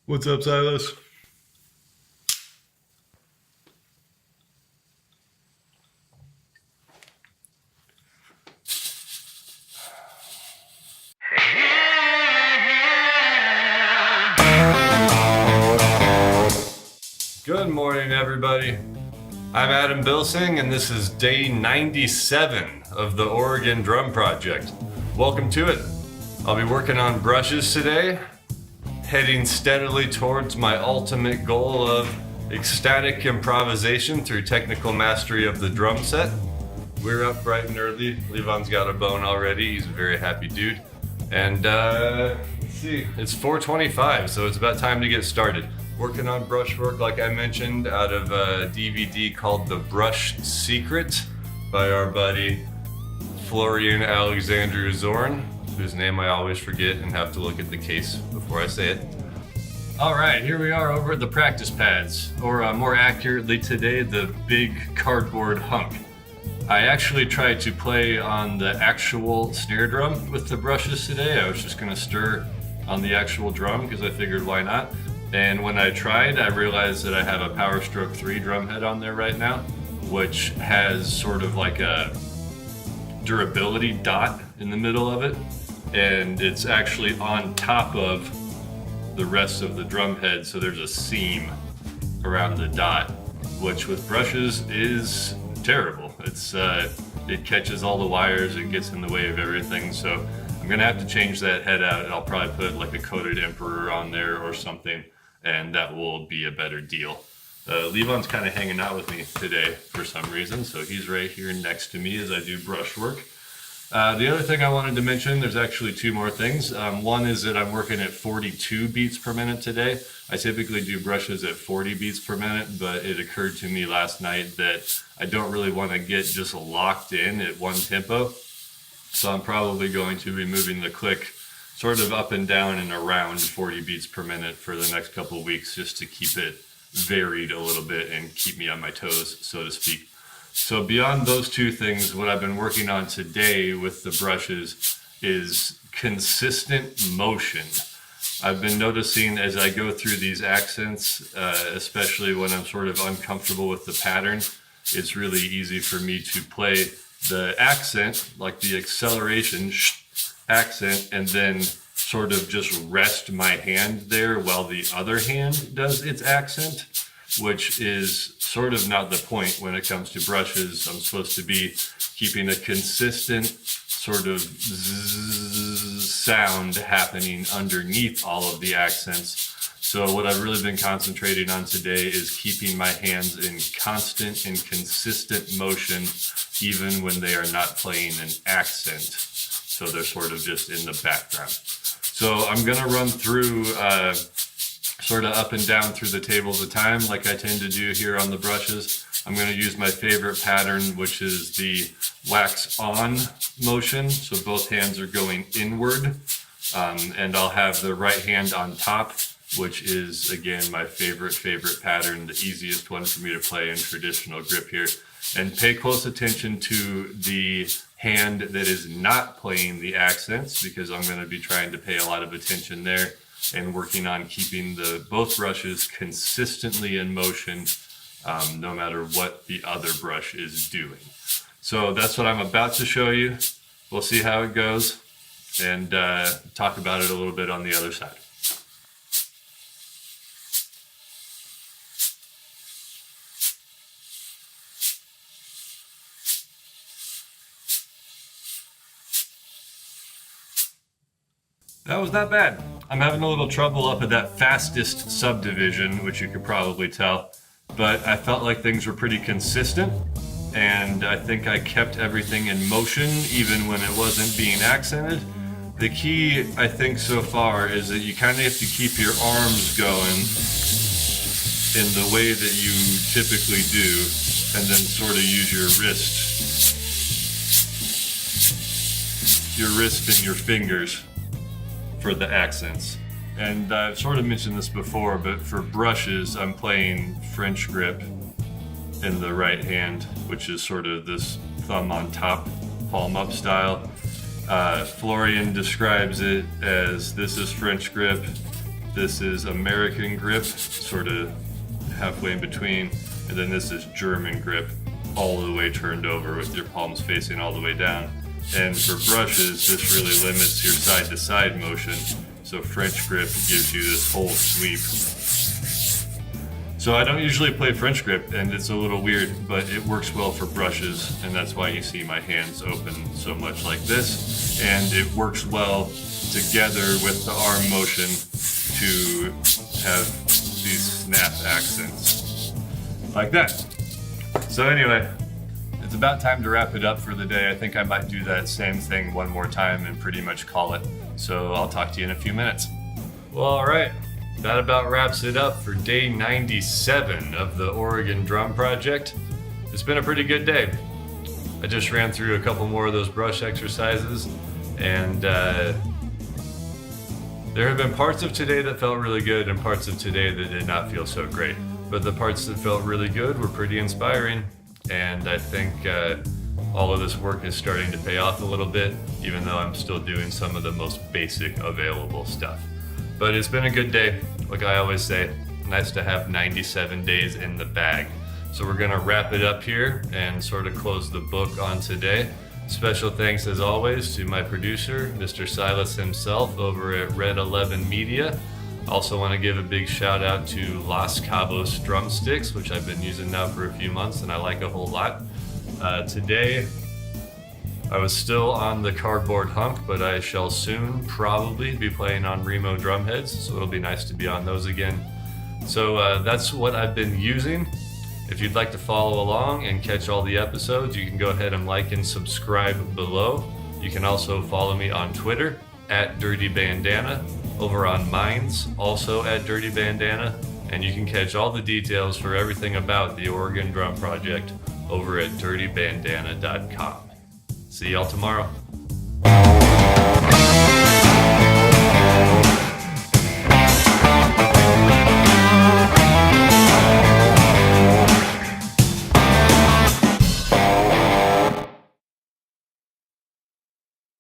What's up, Silas? Good morning, everybody. I'm Adam Bilsing, and this is day 97 of the Oregon Drum Project. Welcome to it. I'll be working on brushes today, heading steadily towards my ultimate goal of ecstatic improvisation through technical mastery of the drum set. We're up bright and early. Levon's got a bone already. He's a very happy dude. And let's see, it's 4:25, so it's about time to get started. Working on brushwork, like I mentioned, out of a DVD called The Brush Secret by our buddy Florian Alexandru Zorn, whose name I always forget and have to look at the case before I say it. All right, here we are over at the practice pads, or more accurately today, the big cardboard hunk. I actually tried to play on the actual snare drum with the brushes today. I was just gonna stir on the actual drum because I figured why not. And when I tried, I realized that I have a Power Stroke 3 drum head on there right now, which has sort of like a durability dot in the middle of it. And it's actually on top of the rest of the drum head, so there's a seam around the dot, which with brushes is terrible. It catches all the wires, it gets in the way of everything, so I'm gonna have to change that head out. I'll probably put like a coated Emperor on there or something, and that will be a better deal. Levon's kind of hanging out with me today for some reason, so he's right here next to me as I do brushwork. The other thing I wanted to mention, there's actually two more things. One is that I'm working at 42 beats per minute today. I typically do brushes at 40 beats per minute, but it occurred to me last night that I don't really want to get just locked in at one tempo. So I'm probably going to be moving the click sort of up and down and around 40 beats per minute for the next couple of weeks, just to keep it varied a little bit and keep me on my toes, so to speak. So beyond those two things, what I've been working on today with the brushes is consistent motion. I've been noticing as I go through these accents, especially when I'm sort of uncomfortable with the pattern, it's really easy for me to play the accent, like the acceleration accent, and then sort of just rest my hand there while the other hand does its accent, which is sort of not the point when it comes to brushes. I'm supposed to be keeping a consistent sort of sound happening underneath all of the accents. So what I've really been concentrating on today is keeping my hands in constant and consistent motion, even when they are not playing an accent. So they're sort of just in the background. So I'm gonna run through sort of up and down through the tables of time like I tend to do here on the brushes. I'm gonna use my favorite pattern, which is the wax on motion. So both hands are going inward, and I'll have the right hand on top, which is again my favorite pattern, the easiest one for me to play in traditional grip here. And pay close attention to the hand that is not playing the accents, because I'm going to be trying to pay a lot of attention there and working on keeping both brushes consistently in motion, no matter what the other brush is doing. So that's what I'm about to show you. We'll see how it goes and talk about it a little bit on the other side. That was not bad. I'm having a little trouble up at that fastest subdivision, which you could probably tell, but I felt like things were pretty consistent, and I think I kept everything in motion even when it wasn't being accented. The key, I think, so far is that you kind of have to keep your arms going in the way that you typically do, and then sort of use your wrist and your fingers for the accents. And I've sort of mentioned this before, but for brushes, I'm playing French grip in the right hand, which is sort of this thumb on top, palm up style. Florian describes it as, this is French grip, This is American grip, sort of halfway in between. And then this is German grip, all the way turned over with your palms facing all the way down. And for brushes, this really limits your side-to-side motion. So French grip gives you this whole sweep. So I don't usually play French grip, and it's a little weird, but it works well for brushes, and that's why you see my hands open so much like this. And it works well together with the arm motion to have these snap accents like that. So anyway, it's about time to wrap it up for the day. I think I might do that same thing one more time and pretty much call it. So I'll talk to you in a few minutes. Well, all right. That about wraps it up for day 97 of the Oregon Drum Project. It's been a pretty good day. I just ran through a couple more of those brush exercises, and there have been parts of today that felt really good and parts of today that did not feel so great. But the parts that felt really good were pretty inspiring, and I think all of this work is starting to pay off a little bit, even though I'm still doing some of the most basic available stuff. But it's been a good day. Like I always say, nice to have 97 days in the bag. So we're gonna wrap it up here and sort of close the book on today. Special thanks as always to my producer, Mr. Silas himself over at Red 11 Media. Also want to give a big shout out to Los Cabos drumsticks, which I've been using now for a few months and I like a whole lot. Today, I was still on the cardboard hunk, but I shall soon probably be playing on Remo drum heads, so it'll be nice to be on those again. So that's what I've been using. If you'd like to follow along and catch all the episodes, you can go ahead and like and subscribe below. You can also follow me on Twitter at Dirty Bandana, over on Minds, also at Dirty Bandana, and you can catch all the details for everything about the Oregon Drum Project over at dirtybandana.com. See y'all tomorrow.